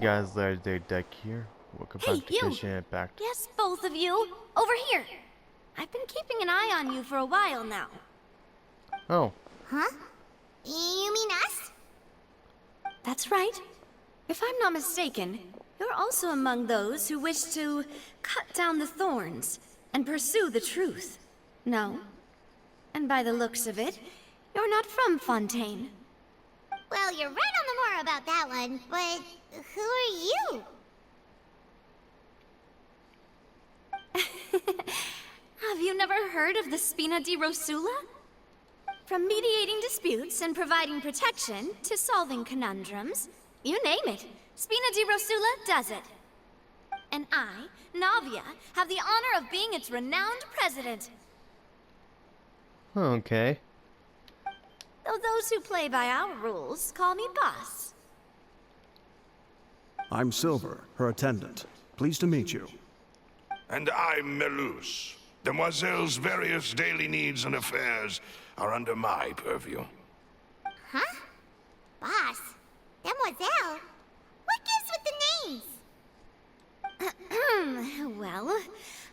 Guys, Legendarydekker here. Welcome Hey, back to you! Genshin Impact. Yes, both of you! Over here! I've been keeping an eye on you for a while now. Oh, Huh? You mean us? That's right. If I'm not mistaken, you're also among those who wish to cut down the thorns and pursue the truth. No? And by the looks of it, you're not from Fontaine. Well, you're right on the more about that one, but who are you? Have you never heard of the Spina di Rosula? From mediating disputes and providing protection to solving conundrums, you name it, Spina di Rosula does it. And I, Navia, have the honor of being its renowned president. okay. Though those who play by our rules call me boss. I'm Silver, her attendant. Pleased to meet you. And I'm Melus. Demoiselle's various daily needs and affairs are under my purview. Huh? Boss? Demoiselle? What gives with the names? Well,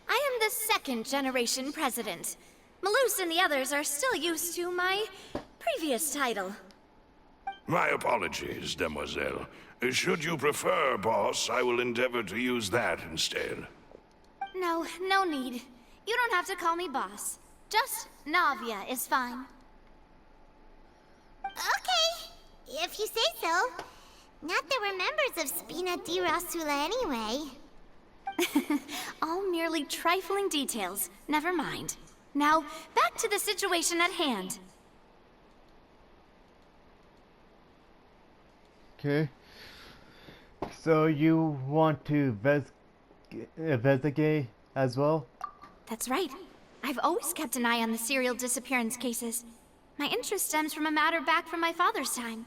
I am the second generation president. Malus and the others are still used to my previous title. My apologies, Demoiselle. Should you prefer, boss, I will endeavor to use that instead. No, no need. You don't have to call me boss. Just Navia is fine. Okay, if you say so. Not that we're members of Spina di Rosula anyway. All merely trifling details. Never mind. Now, back to the situation at hand. Okay. So you want to investigate as well? That's right. I've always kept an eye on the serial disappearance cases. My interest stems from a matter back from my father's time.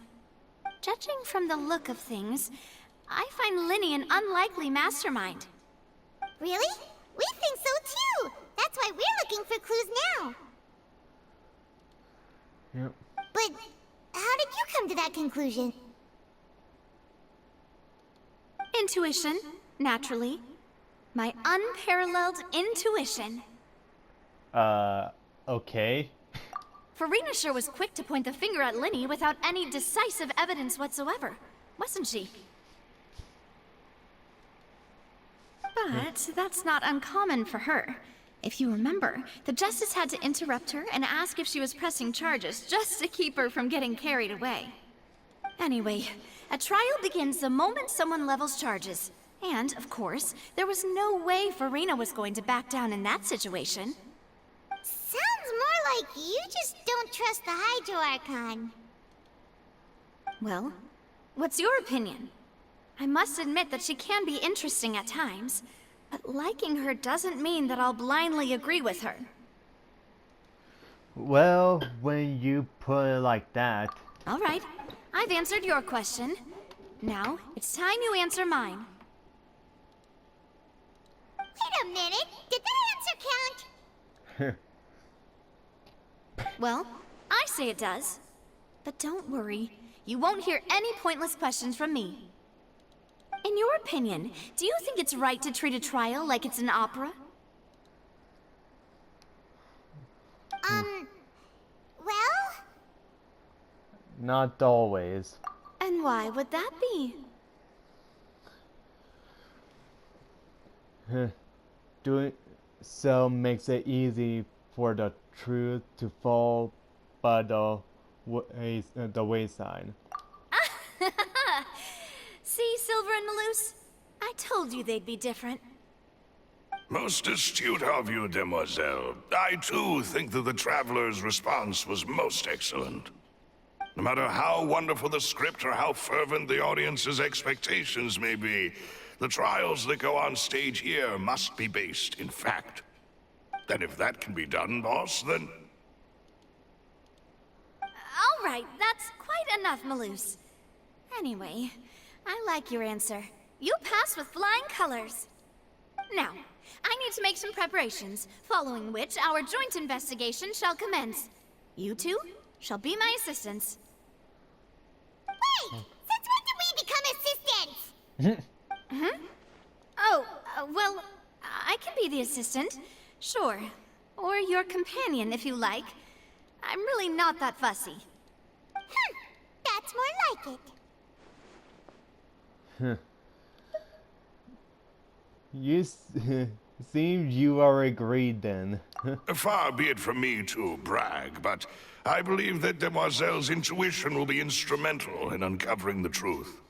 Judging from the look of things, I find Linny an unlikely mastermind. Really? We think so too! That's why we're looking for clues now. Yep. But how did you come to that conclusion? Intuition, naturally. My unparalleled intuition. Okay. Farina sure was quick to point the finger at Linny without any decisive evidence whatsoever, wasn't she? But that's not uncommon for her. If you remember, the Justice had to interrupt her and ask if she was pressing charges just to keep her from getting carried away. Anyway, a trial begins the moment someone levels charges. And, of course, there was no way Farina was going to back down in that situation. Sounds more like you just don't trust the Hydro Archon. Well, what's your opinion? I must admit that she can be interesting at times, but liking her doesn't mean that I'll blindly agree with her. Well, when you put it like that. All right, I've answered your question. Now, it's time you answer mine. Wait a minute, did that answer count? Well, I say it does. But don't worry, you won't hear any pointless questions from me. In your opinion, do you think it's right to treat a trial like it's an opera? Well? Not always. And why would that be? Doing so makes it easy for the truth to fall by the wayside. See, Silver and Malus? I told you they'd be different. Most astute of you, Demoiselle. I too think that the Traveler's response was most excellent. No matter how wonderful the script or how fervent the audience's expectations may be, the trials that go on stage here must be based in fact. And if that can be done, boss, then... All right, that's quite enough, Malus. Anyway, I like your answer. You pass with flying colors. Now, I need to make some preparations, following which our joint investigation shall commence. You two shall be my assistants. Wait! Since when did we become assistants? Oh, well, I can be the assistant. Sure. Or your companion, if you like. I'm really not that fussy. That's more like it. You seems you are agreed then. Far be it from me to brag, but I believe that Demoiselle's intuition will be instrumental in uncovering the truth.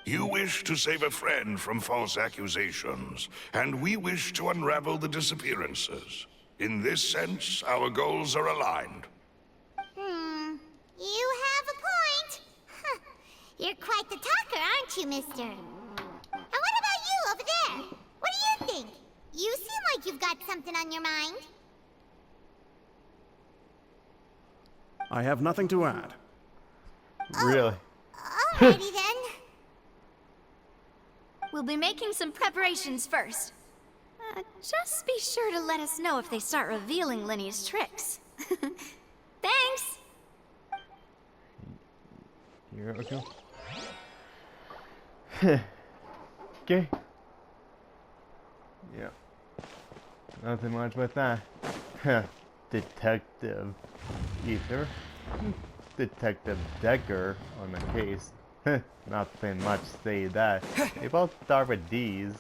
You wish to save a friend from false accusations, and we wish to unravel the disappearances. In this sense, our goals are aligned. You have a point. Huh. You're quite the talker, aren't you, mister? And what about you over there? What do you think? You seem like you've got something on your mind. I have nothing to add. Really? Alrighty then. We'll be making some preparations first. Just be sure to let us know if they start revealing Lenny's tricks. Thanks! Here we go. Okay. Yeah. Nothing much with that. Detective Ether. Detective Dekker on the case. Nothing much to say that. They both start with D's.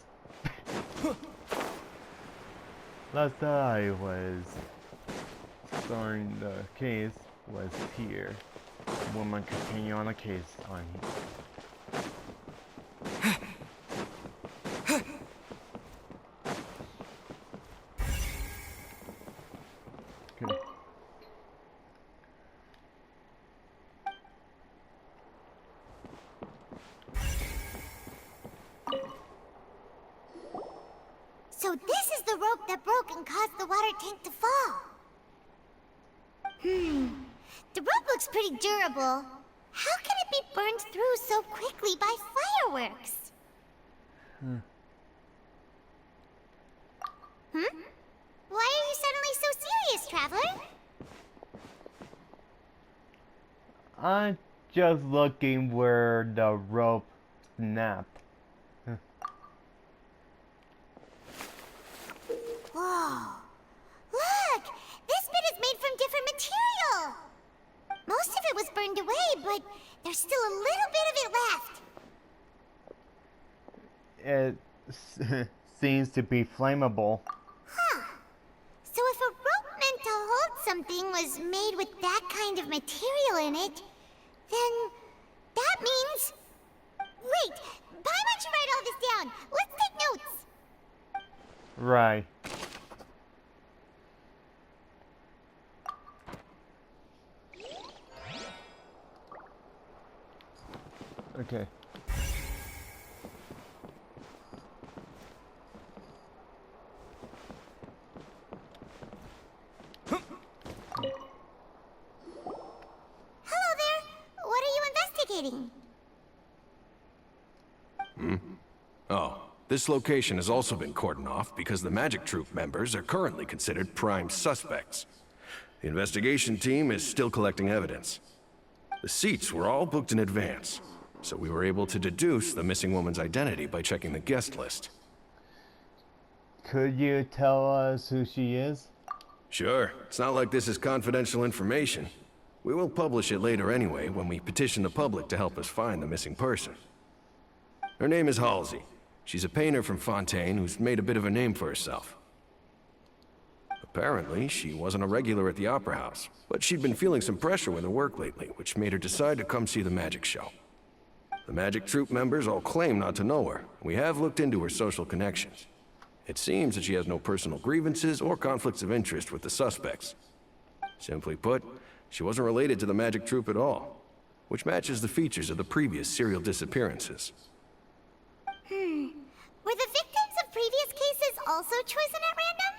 Last I was starting the case was here. Woman continue on the case on okay. So this is the rope that broke and caused the water tank to fall. The rope looks pretty durable. How can it be burned through so quickly by fireworks? Why are you suddenly so serious, Traveler? I'm just looking where the rope snapped. Whoa. Look! This bit is made from different material! Most of it was burned away, but there's still a little bit of it left. It seems to be flammable. Huh. So if a rope meant to hold something was made with that kind of material in it, then that means... Wait! Why don't you write all this down? Let's take notes! Right. Okay. Hello there! What are you investigating? Oh, this location has also been cordoned off because the Magic Troop members are currently considered prime suspects. The investigation team is still collecting evidence. The seats were all booked in advance, so we were able to deduce the missing woman's identity by checking the guest list. Could you tell us who she is? Sure, it's not like this is confidential information. We will publish it later anyway when we petition the public to help us find the missing person. Her name is Halsey. She's a painter from Fontaine who's made a bit of a name for herself. Apparently, she wasn't a regular at the Opera House, but she'd been feeling some pressure with her work lately, which made her decide to come see the magic show. The Magic Troop members all claim not to know her. We have looked into her social connections. It seems that she has no personal grievances or conflicts of interest with the suspects. Simply put, she wasn't related to the Magic Troop at all, which matches the features of the previous serial disappearances. Were the victims of previous cases also chosen at random?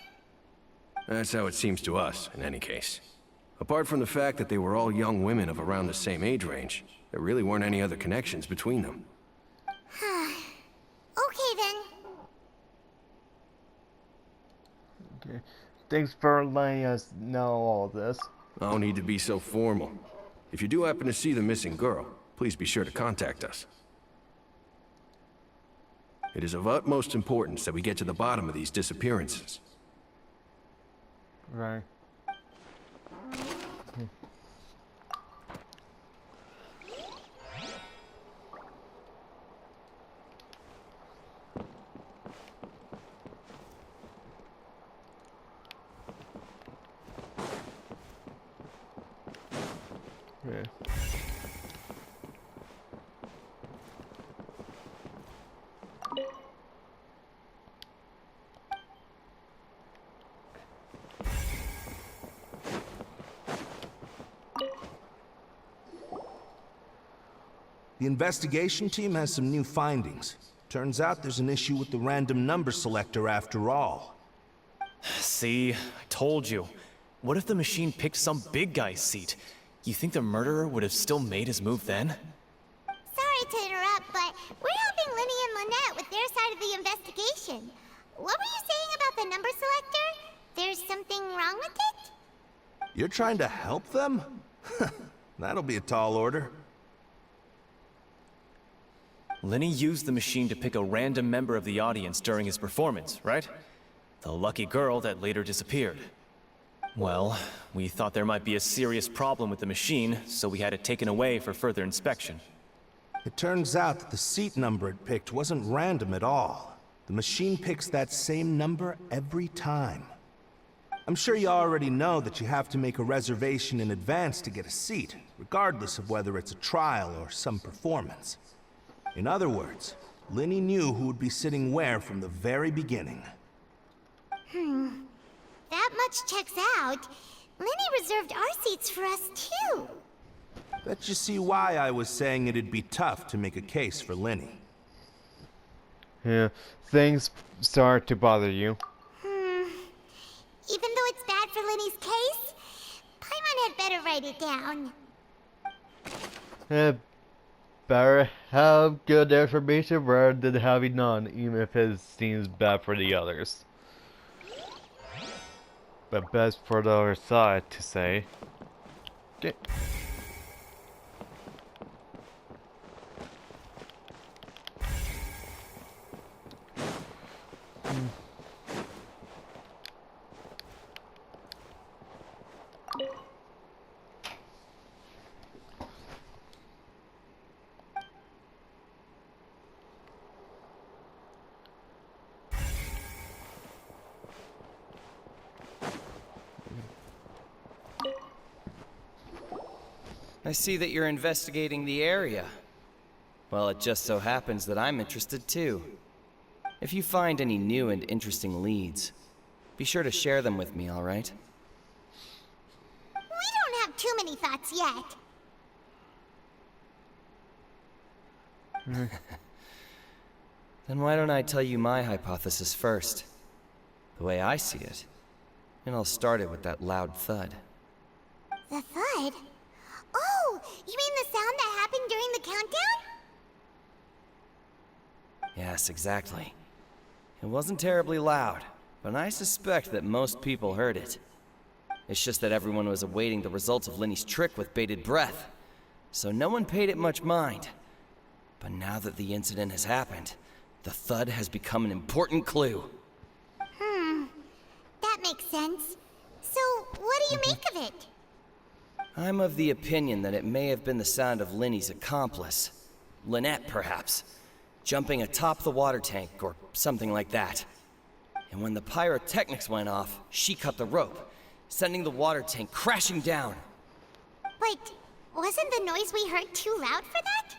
That's how it seems to us, in any case. Apart from the fact that they were all young women of around the same age range, there really weren't any other connections between them. Okay then. Okay. Thanks for letting us know all this. No need to be so formal. If you do happen to see the missing girl, please be sure to contact us. It is of utmost importance that we get to the bottom of these disappearances. Right. Yeah. The investigation team has some new findings. Turns out there's an issue with the random number selector after all. See, I told you. What if the machine picked some big guy's seat? You think the murderer would have still made his move then? Sorry to interrupt, but we're helping Linny and Lynette with their side of the investigation. What were you saying about the number selector? There's something wrong with it? You're trying to help them? That'll be a tall order. Lenny used the machine to pick a random member of the audience during his performance, right? The lucky girl that later disappeared. Well, we thought there might be a serious problem with the machine, so we had it taken away for further inspection. It turns out that the seat number it picked wasn't random at all. The machine picks that same number every time. I'm sure you already know that you have to make a reservation in advance to get a seat, regardless of whether it's a trial or some performance. In other words, Linny knew who would be sitting where from the very beginning. That much checks out. Linny reserved our seats for us, too. Bet you see why I was saying it'd be tough to make a case for Linny. Yeah. Things start to bother you. Even though it's bad for Linny's case, Paimon had better write it down. Yeah. Better have good information rather than having none, even if it seems bad for the others. But best for the other side to say. Okay. I see that you're investigating the area. Well, it just so happens that I'm interested too. If you find any new and interesting leads, be sure to share them with me, all right? We don't have too many thoughts yet. Then why don't I tell you my hypothesis first? The way I see it. And I'll start it with that loud thud. The thud? Oh, you mean the sound that happened during the countdown? Yes, exactly. It wasn't terribly loud, but I suspect that most people heard it. It's just that everyone was awaiting the results of Linny's trick with bated breath, so no one paid it much mind. But now that the incident has happened, the thud has become an important clue. That makes sense. So, what do you make of it? I'm of the opinion that it may have been the sound of Linny's accomplice. Lynette, perhaps. Jumping atop the water tank, or something like that. And when the pyrotechnics went off, she cut the rope, sending the water tank crashing down. But wasn't the noise we heard too loud for that?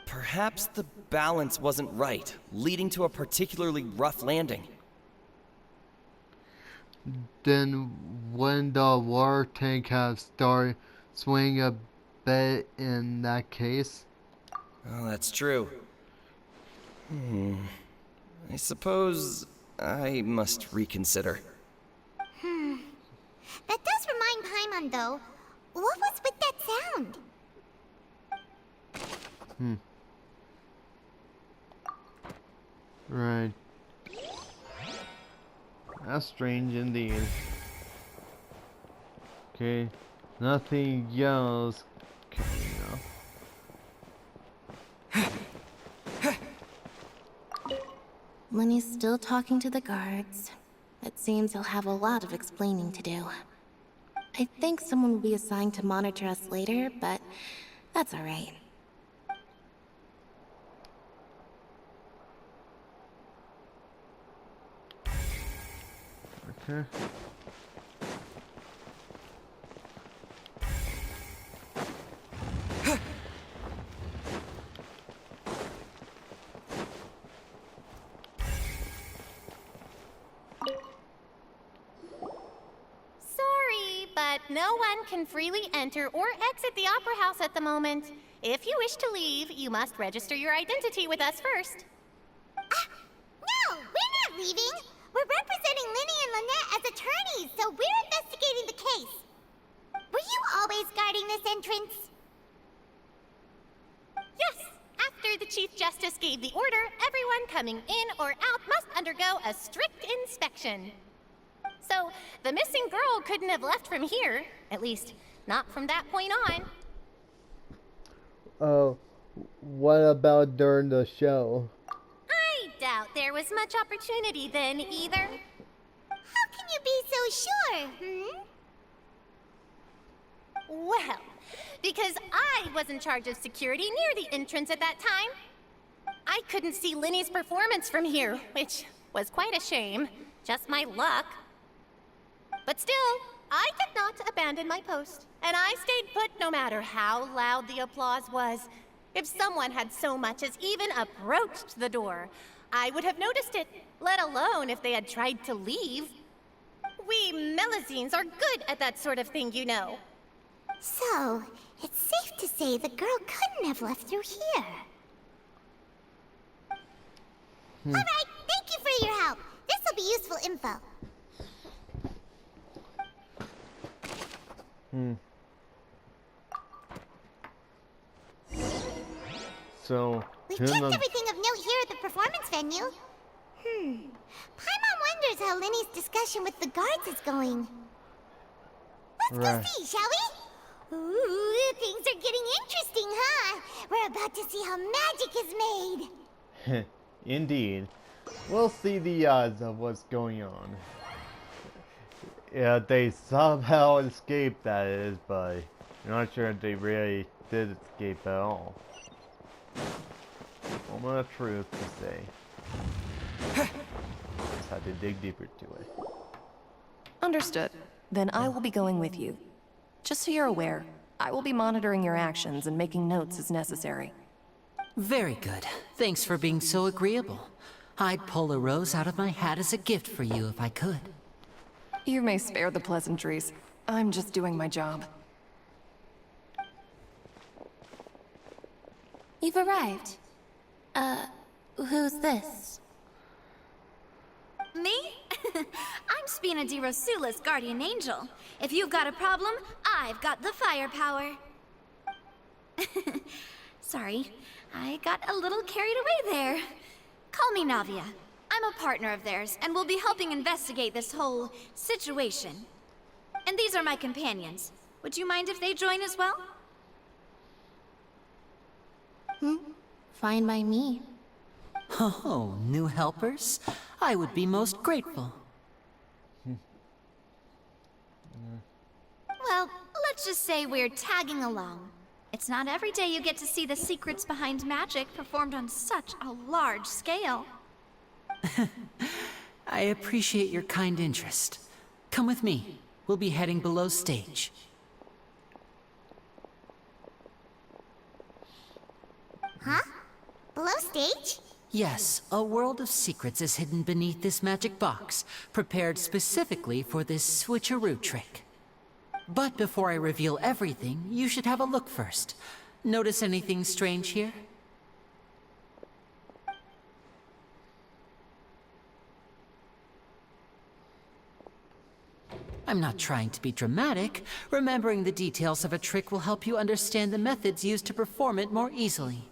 Perhaps the balance wasn't right, leading to a particularly rough landing. Then when the water tank have started swinging a bit in that case? Oh, that's true. I suppose I must reconsider. That does remind Paimon, though. What was with that sound? Right. That's strange indeed. Okay. Nothing else coming up. Lenny's still talking to the guards. It seems he'll have a lot of explaining to do. I think someone will be assigned to monitor us later, but that's alright. Okay. Sorry, but no one can freely enter or exit the Opera House at the moment. If you wish to leave, you must register your identity with us first. No, we're not leaving. We're representing Linny and Lynette as attorneys, so we're investigating the case. Were you always guarding this entrance? Yes, after the Chief Justice gave the order, everyone coming in or out must undergo a strict inspection. So, the missing girl couldn't have left from here. At least, not from that point on. What about during the show? I doubt there was much opportunity then, either. How can you be so sure, Well, because I was in charge of security near the entrance at that time. I couldn't see Linny's performance from here, which was quite a shame. Just my luck. But still, I did not abandon my post, and I stayed put no matter how loud the applause was. If someone had so much as even approached the door, I would have noticed it, let alone if they had tried to leave. We Melusines are good at that sort of thing, you know. So, it's safe to say the girl couldn't have left through here. Alright, thank you for your help. This'll be useful info. So, We checked everything of note here at the performance venue. Paimon wonders how Linny's discussion with the guards is going. Let's go see, shall we? Ooh, things are getting interesting, huh? We're about to see how magic is made. Indeed. We'll see the odds of what's going on. Yeah, they somehow escaped, that is, but I'm not sure if they really did escape at all. Moment of truth to say. Just had to dig deeper to it. Understood. Then I will be going with you. Just so you're aware, I will be monitoring your actions and making notes as necessary. Very good. Thanks for being so agreeable. I'd pull a rose out of my hat as a gift for you if I could. You may spare the pleasantries. I'm just doing my job. You've arrived. Who's this? Me? I'm Spina di Rosula's guardian angel. If you've got a problem, I've got the firepower. Sorry, I got a little carried away there. Call me Navia. I'm a partner of theirs, and we'll be helping investigate this whole situation. And these are my companions. Would you mind if they join as well? Fine by me. Oh, new helpers? I would be most grateful. Well, let's just say we're tagging along. It's not every day you get to see the secrets behind magic performed on such a large scale. I appreciate your kind interest. Come with me. We'll be heading below stage. Huh? Below stage? Yes, a world of secrets is hidden beneath this magic box, prepared specifically for this switcheroo trick. But before I reveal everything, you should have a look first. Notice anything strange here? I'm not trying to be dramatic. Remembering the details of a trick will help you understand the methods used to perform it more easily.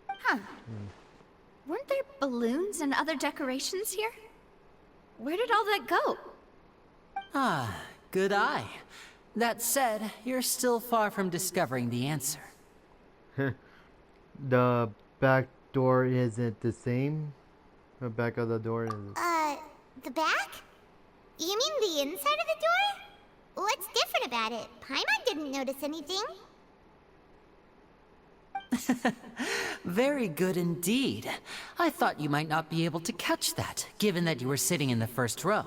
Huh. Weren't there balloons and other decorations here? Where did all that go? Ah, good eye. That said, you're still far from discovering the answer. The back door isn't the same? The back of the door is... The back? You mean the inside of the door? What's different about it? Paimon didn't notice anything. Very good indeed. I thought you might not be able to catch that, given that you were sitting in the first row.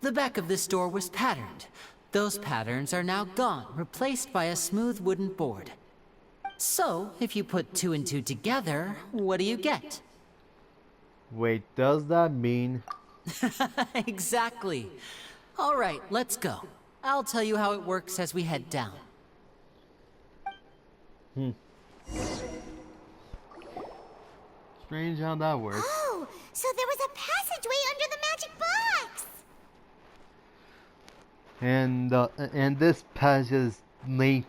The back of this door was patterned. Those patterns are now gone, replaced by a smooth wooden board. So, if you put 2 and 2 together, what do you get? Wait, does that mean... Exactly. All right, let's go. I'll tell you how it works as we head down. Strange how that works. Oh, so there was a passageway under the magic box! And this passage linked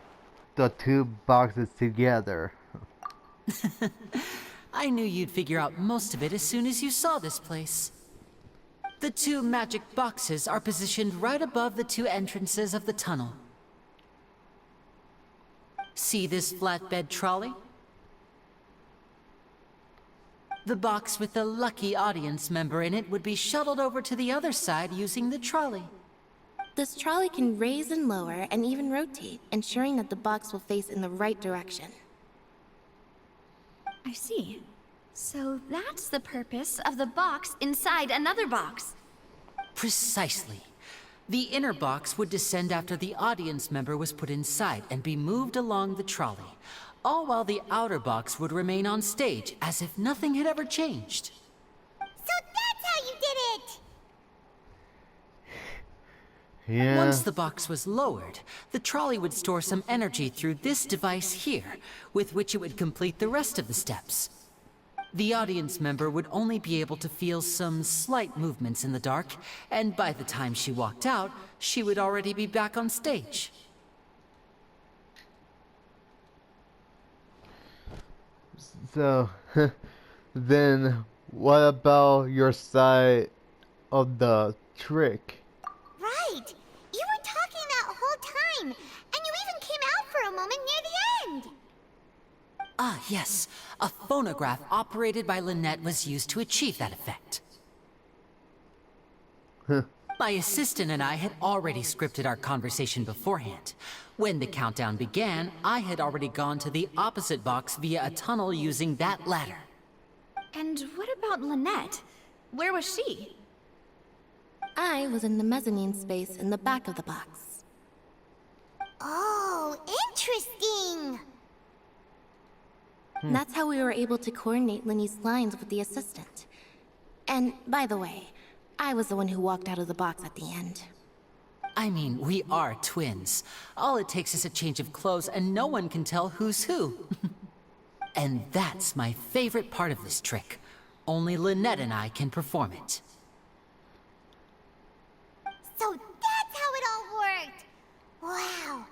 the 2 boxes together. I knew you'd figure out most of it as soon as you saw this place. The 2 magic boxes are positioned right above the 2 entrances of the tunnel. See this flatbed trolley? The box with the lucky audience member in it would be shuttled over to the other side using the trolley. This trolley can raise and lower and even rotate, ensuring that the box will face in the right direction. I see. So that's the purpose of the box inside another box. Precisely. The inner box would descend after the audience member was put inside and be moved along the trolley, all while the outer box would remain on stage as if nothing had ever changed. So that's how you did it! Yeah. Once the box was lowered, the trolley would store some energy through this device here, with which it would complete the rest of the steps. The audience member would only be able to feel some slight movements in the dark, and by the time she walked out, she would already be back on stage. So, then what about your side of the trick? Right! You were talking that whole time, and you even came out for a moment near the end! Ah, yes. A phonograph operated by Lynette was used to achieve that effect. My assistant and I had already scripted our conversation beforehand. When the countdown began, I had already gone to the opposite box via a tunnel using that ladder. And what about Lynette? Where was she? I was in the mezzanine space in the back of the box. Oh, interesting! That's how we were able to coordinate Linny's lines with the assistant. And, by the way, I was the one who walked out of the box at the end. I mean, we are twins. All it takes is a change of clothes and no one can tell who's who. And that's my favorite part of this trick. Only Lynette and I can perform it. So that's how it all worked! Wow,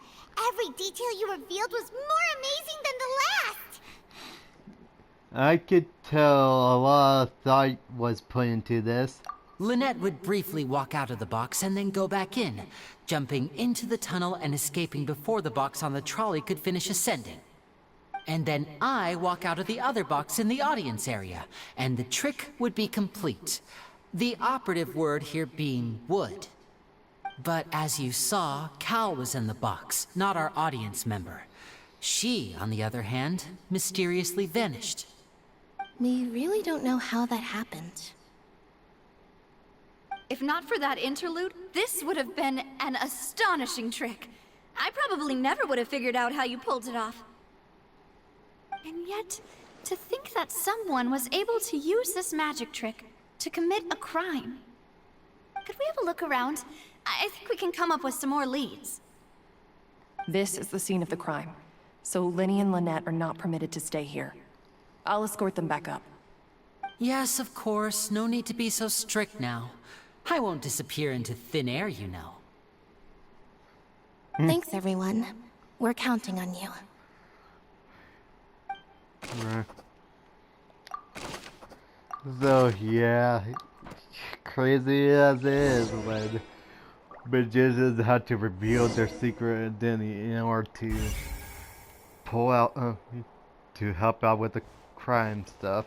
every detail you revealed was more amazing than the last! I could tell a lot of thought was put into this. Lynette would briefly walk out of the box and then go back in, jumping into the tunnel and escaping before the box on the trolley could finish ascending. And then I walk out of the other box in the audience area, and the trick would be complete. The operative word here being would. But as you saw, Cal was in the box, not our audience member. She, on the other hand, mysteriously vanished. We really don't know how that happened. If not for that interlude, this would have been an astonishing trick. I probably never would have figured out how you pulled it off. And yet, to think that someone was able to use this magic trick to commit a crime. Could we have a look around? I think we can come up with some more leads. This is the scene of the crime, so Linny and Lynette are not permitted to stay here. I'll escort them back up. Yes, of course. No need to be so strict now. I won't disappear into thin air, you know. Thanks, everyone. We're counting on you. Right. So, yeah. Crazy as it is when magicians had to reveal their secret identity in order to pull out, to help out with the crime stuff.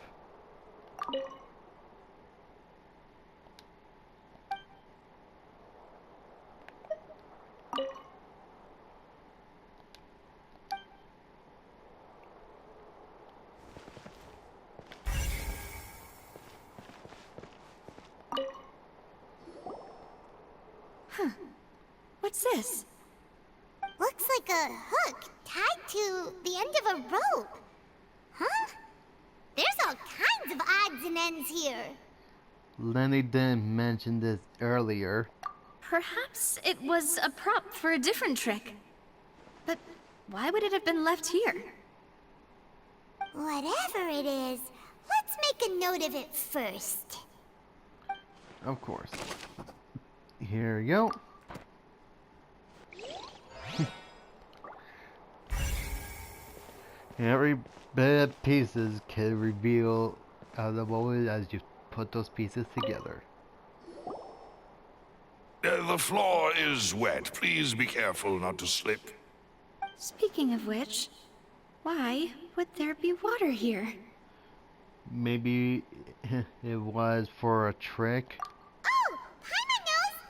What's this? Looks like a hook tied to the end of a rope. Huh? There's all kinds of odds and ends here. Lenny didn't mention this earlier. Perhaps it was a prop for a different trick. But why would it have been left here? Whatever it is, let's make a note of it first. Of course. Here we go. Every bit of pieces can reveal the moment as you put those pieces together. The floor is wet. Please be careful not to slip. Speaking of which, why would there be water here? Maybe it was for a trick. Oh, Paimon knows!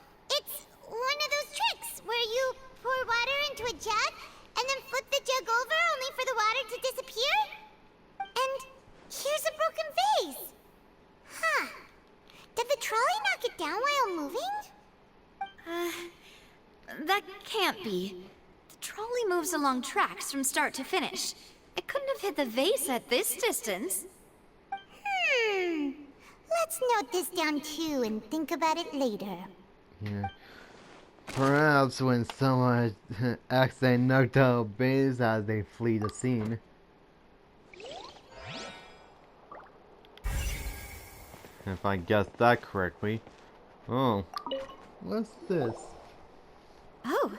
It's one of those tricks where you pour water into a jug and then flip the jug over only for the water to disappear? And here's a broken vase. Huh. Did the trolley knock it down while moving? That can't be. The trolley moves along tracks from start to finish. It couldn't have hit the vase at this distance. Let's note this down too and think about it later. Yeah. Perhaps when someone accidentally knocked out a base as they flee the scene. If I guessed that correctly. Oh. What's this? Oh,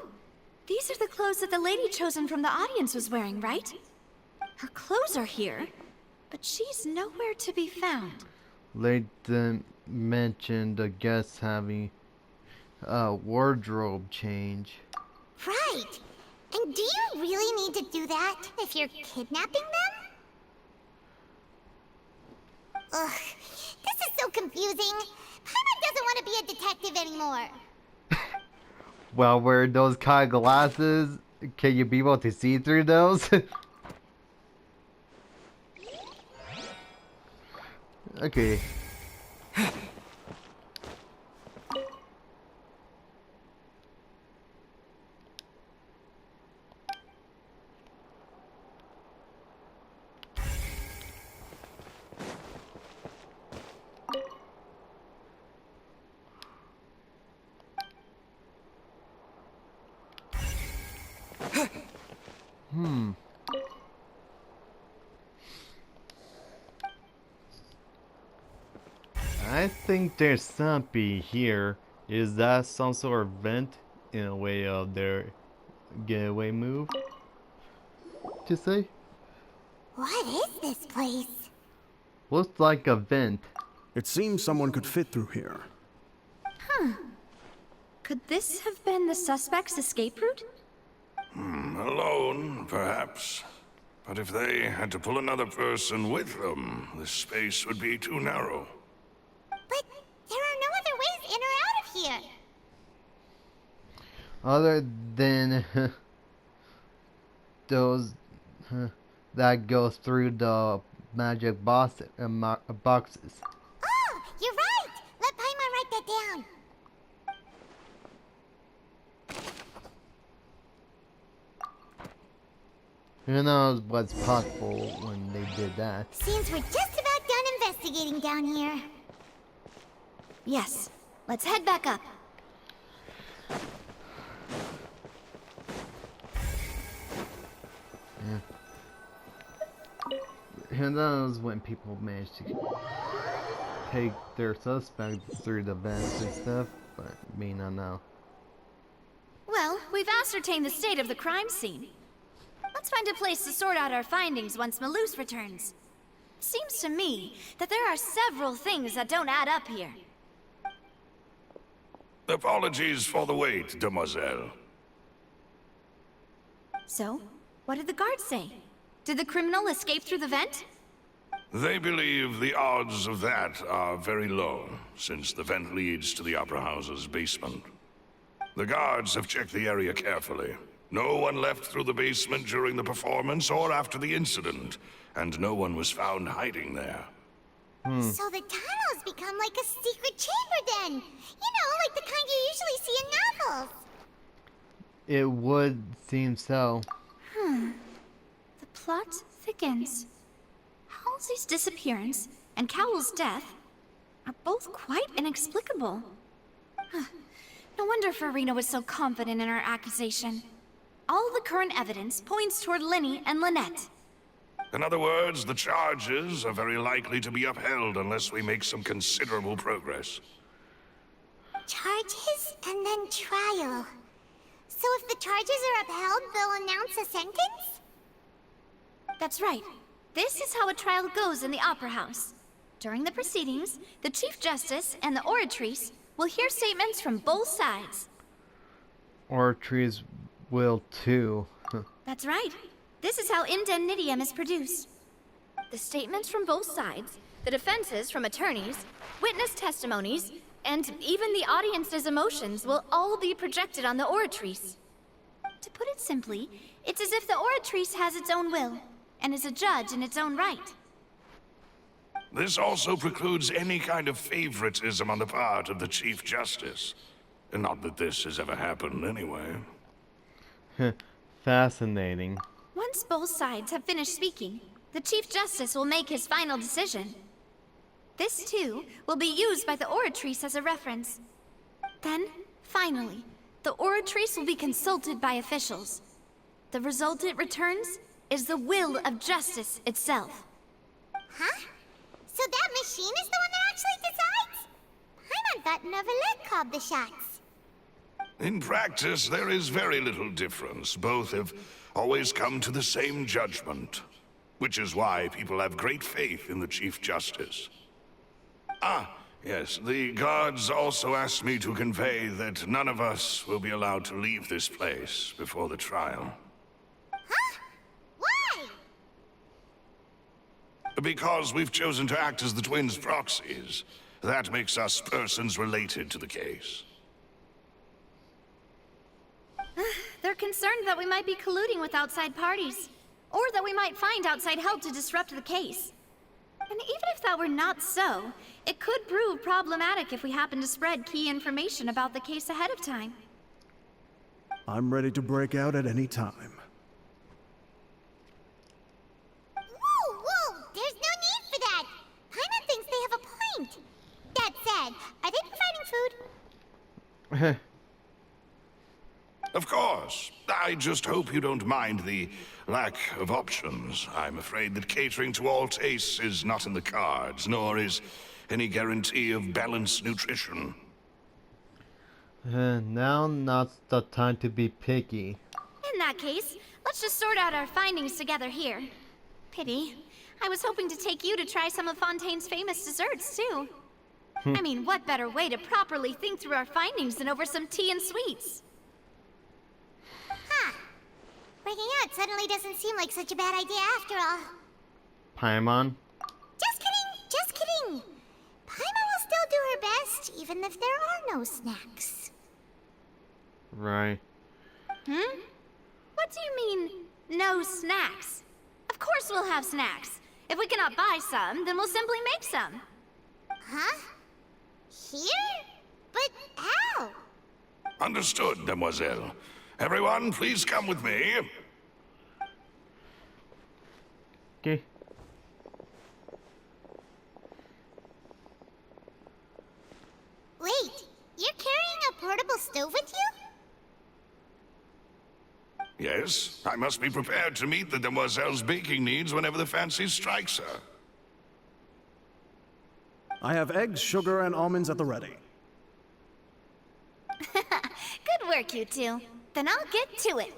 these are the clothes that the lady chosen from the audience was wearing, right? Her clothes are here, but she's nowhere to be found. Leighton mentioned the guests having a wardrobe change. Right. And do you really need to do that if you're kidnapping them? Ugh, this is so confusing. Paimon doesn't want to be a detective anymore. Well, wearing those kind of glasses, can you be able to see through those? Okay. I think there's something here. Is that some sort of vent in a way of their getaway move? To say? What is this place? Looks like a vent. It seems someone could fit through here. Could this have been the suspect's escape route? Alone, perhaps. But if they had to pull another person with them, the space would be too narrow. But there are no other ways in or out of here. Other than those that goes through the magic boxes. Oh, you're right! Let Paimon write that down. Who knows what's possible when they did that. Seems we're just about done investigating down here. Yes. Let's head back up. Who knows when people manage to take their suspects through the vents and stuff, but me not know. Well, we've ascertained the state of the crime scene. Let's find a place to sort out our findings once Malus returns. Seems to me that there are several things that don't add up here. Apologies for the wait, demoiselle. So, what did the guards say? Did the criminal escape through the vent? They believe the odds of that are very low, since the vent leads to the Opera House's basement. The guards have checked the area carefully. No one left through the basement during the performance or after the incident, and no one was found hiding there. So the tunnels become like a secret chamber then. You know, like the kind you usually see in novels. It would seem so. The plot thickens. Halsey's disappearance and Cowell's death are both quite inexplicable. No wonder Farina was so confident in her accusation. All the current evidence points toward Linny and Lynette. In other words, the charges are very likely to be upheld unless we make some considerable progress. Charges and then trial. So if the charges are upheld, they'll announce a sentence? That's right. This is how a trial goes in the Opera House. During the proceedings, the Chief Justice and the Oratrice will hear statements from both sides. Oratrice will too. That's right. This is how indemnitium is produced. The statements from both sides, the defenses from attorneys, witness testimonies, and even the audience's emotions will all be projected on the Oratrice. To put it simply, it's as if the Oratrice has its own will, and is a judge in its own right. This also precludes any kind of favoritism on the part of the Chief Justice. And not that this has ever happened anyway. Fascinating. Once both sides have finished speaking, the Chief Justice will make his final decision. This, too, will be used by the Oratrice as a reference. Then, finally, the Oratrice will be consulted by officials. The result it returns is the will of justice itself. Huh? So that machine is the one that actually decides? Paimon thought Neuvillette called the shots. In practice, there is very little difference. Both have always come to the same judgment. Which is why people have great faith in the Chief Justice. Ah, yes, the guards also asked me to convey that none of us will be allowed to leave this place before the trial. Huh? Why? Because we've chosen to act as the twins' proxies. That makes us persons related to the case. They're concerned that we might be colluding with outside parties, or that we might find outside help to disrupt the case. And even if that were not so, it could prove problematic if we happen to spread key information about the case ahead of time. I'm ready to break out at any time. Whoa! There's no need for that! Paimon thinks they have a point. That said, are they providing food? Of course. I just hope you don't mind the lack of options. I'm afraid that catering to all tastes is not in the cards, nor is any guarantee of balanced nutrition. Now not the time to be picky. In that case, let's just sort out our findings together here. Pity. I was hoping to take you to try some of Fontaine's famous desserts, too. I mean, what better way to properly think through our findings than over some tea and sweets? Huh. Breaking out suddenly doesn't seem like such a bad idea after all. Paimon? Just kidding! Paimon will still do her best, even if there are no snacks. Right. What do you mean, no snacks? Of course we'll have snacks. If we cannot buy some, then we'll simply make some. Huh? Here? But how? Understood, mademoiselle. Everyone, please come with me. Okay. Wait, you're carrying a portable stove with you? Yes, I must be prepared to meet the demoiselle's baking needs whenever the fancy strikes her. I have eggs, sugar, and almonds at the ready. Good work, you two. Then I'll get to it.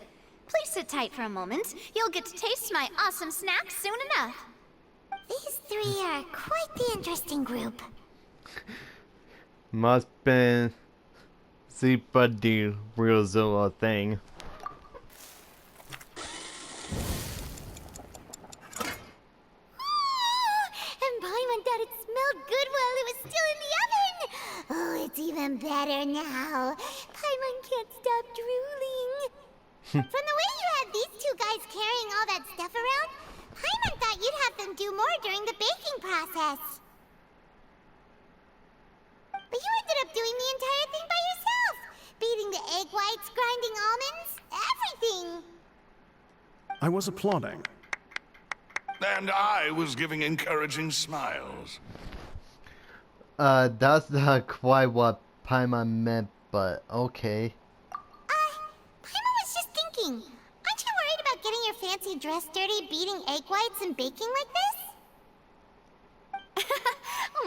Please sit tight for a moment. You'll get to taste my awesome snacks soon enough. These three are quite the interesting group. Must been super the real Zilla thing. And Paimon thought it smelled good while it was still in the oven. Oh, it's even better now. Paimon can't stop drooling. From the way you had these two guys carrying all that stuff around, Paimon thought you'd have them do more during the baking process. But you ended up doing the entire thing by yourself. Beating the egg whites, grinding almonds. anything. I was applauding. And I was giving encouraging smiles. That's not quite what Paimon meant, but okay. Paimon was just thinking. Aren't you worried about getting your fancy dress dirty, beating egg whites and baking like this?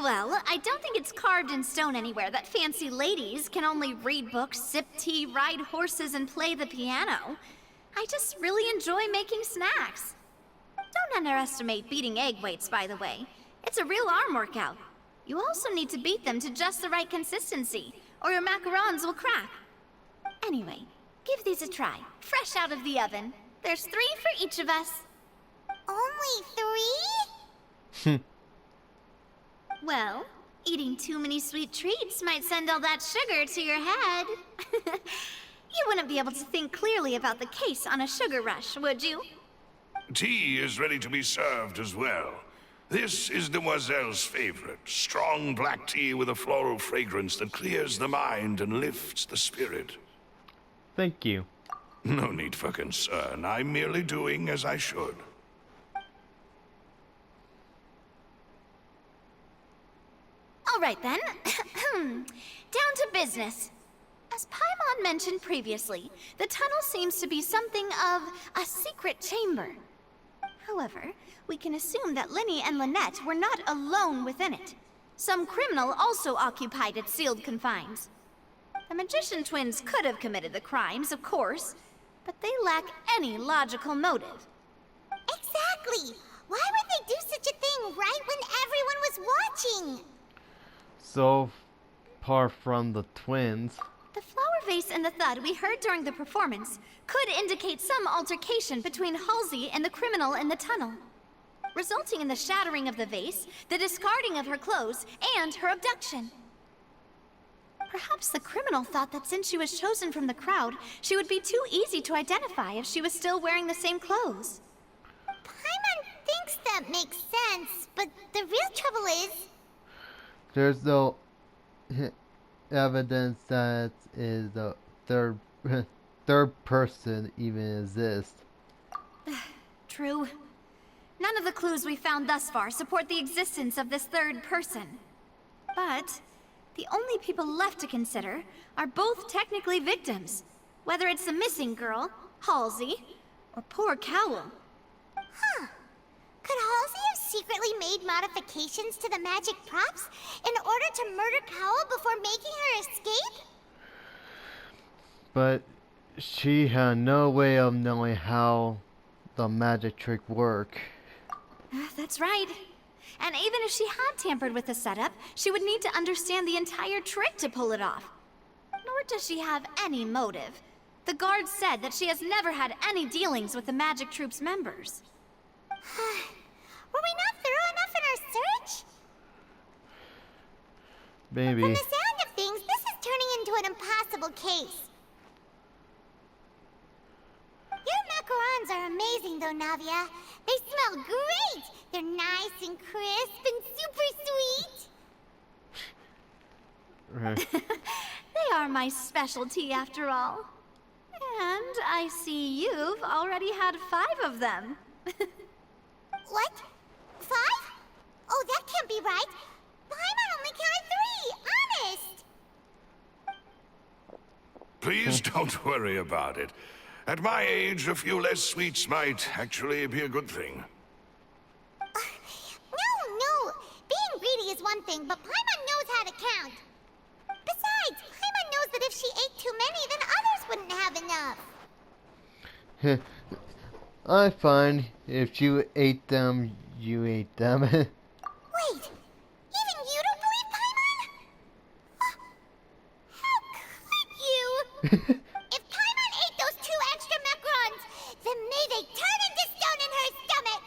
Well, I don't think it's carved in stone anywhere that fancy ladies can only read books, sip tea, ride horses, and play the piano. I just really enjoy making snacks. Don't underestimate beating egg weights, by the way. It's a real arm workout. You also need to beat them to just the right consistency, or your macarons will crack. Anyway, give these a try, fresh out of the oven. There's 3 for each of us. Only 3? Well, eating too many sweet treats might send all that sugar to your head. You wouldn't be able to think clearly about the case on a sugar rush, would you? Tea is ready to be served as well. This is Demoiselle's favorite. Strong black tea with a floral fragrance that clears the mind and lifts the spirit. Thank you. No need for concern. I'm merely doing as I should. All right then. Down to business. As Paimon mentioned previously, the tunnel seems to be something of a secret chamber. However, we can assume that Linny and Lynette were not alone within it. Some criminal also occupied its sealed confines. The magician twins could have committed the crimes, of course, but they lack any logical motive. Exactly! Why would they do such a thing right when everyone was watching? So far from the twins. The flower vase and the thud we heard during the performance could indicate some altercation between Halsey and the criminal in the tunnel, resulting in the shattering of the vase, the discarding of her clothes, and her abduction. Perhaps the criminal thought that since she was chosen from the crowd, she would be too easy to identify if she was still wearing the same clothes. Paimon thinks that makes sense, but the real trouble is... There's no evidence that is the third person even exists. True. None of the clues we found thus far support the existence of this third person. But the only people left to consider are both technically victims, whether it's the missing girl, Halsey, or poor Cowell. Huh. Could Halsey have secretly made modifications to the magic props in order to murder Cowell before making her escape? But she had no way of knowing how the magic trick worked. That's right. And even if she had tampered with the setup, she would need to understand the entire trick to pull it off. Nor does she have any motive. The guard said that she has never had any dealings with the magic troop's members. Were we not thorough enough in our search? Maybe. From the sound of things, this is turning into an impossible case. Your macarons are amazing though, Navia. They smell great! They're nice and crisp and super sweet. They are my specialty after all. And I see you've already had 5 of them. What? 5? Oh, that can't be right. Paimon only counted 3, honest! Please don't worry about it. At my age, a few less sweets might actually be a good thing. No. Being greedy is one thing, but Paimon knows how to count. Besides, Paimon knows that if she ate too many, then others wouldn't have enough. I find if you ate them, you ate them. Wait, even you don't believe Paimon? How could you? If Paimon ate those 2 extra macarons, then may they turn into stone in her stomach!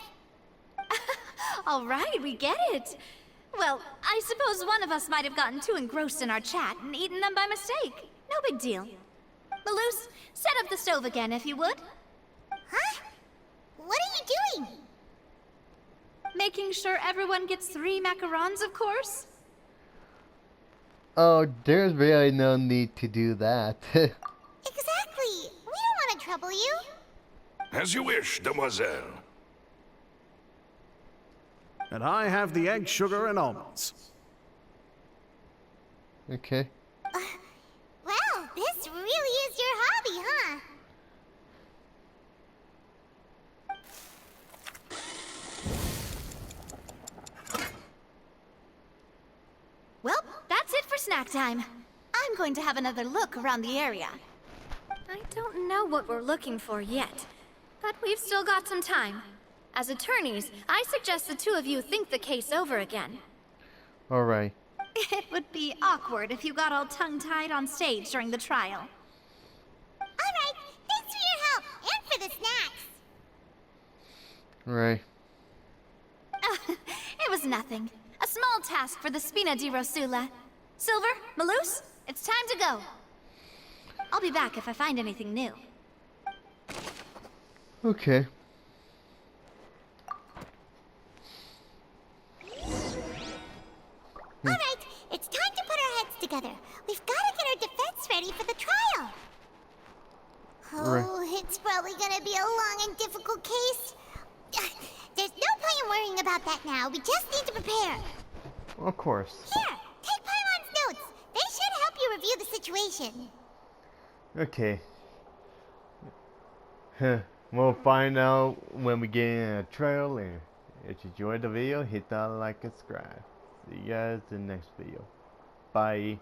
All right, we get it. Well, I suppose one of us might have gotten too engrossed in our chat and eaten them by mistake. No big deal. Maloose, set up the stove again if you would. Huh? What are you doing? Making sure everyone gets 3 macarons, of course. Oh, there's really no need to do that. Exactly. We don't want to trouble trouble you? As you wish, demoiselle. And I have the egg, sugar, and almonds. Okay. Well, this really is your hobby, huh? Well, that's it for snack time. I'm going to have another look around the area. I don't know what we're looking for yet, but we've still got some time. As attorneys, I suggest the two of you think the case over again. Alright. It would be awkward if you got all tongue-tied on stage during the trial. Alright, thanks for your help, and for the snacks. Right. It was nothing. A small task for the Spina di Rosula. Silver, Malus, it's time to go. I'll be back if I find anything new. Okay. Alright, it's time to put our heads together. We've got to get our defense ready for the trial. Oh, it's probably gonna be a long and difficult case. There's no point in worrying about that now. We just need to prepare. Of course. Here, take Paimon's notes. They should help you review the situation. Okay. We'll find out when we get in a trailer. If you enjoyed the video, hit that like and subscribe. See you guys in the next video. Bye.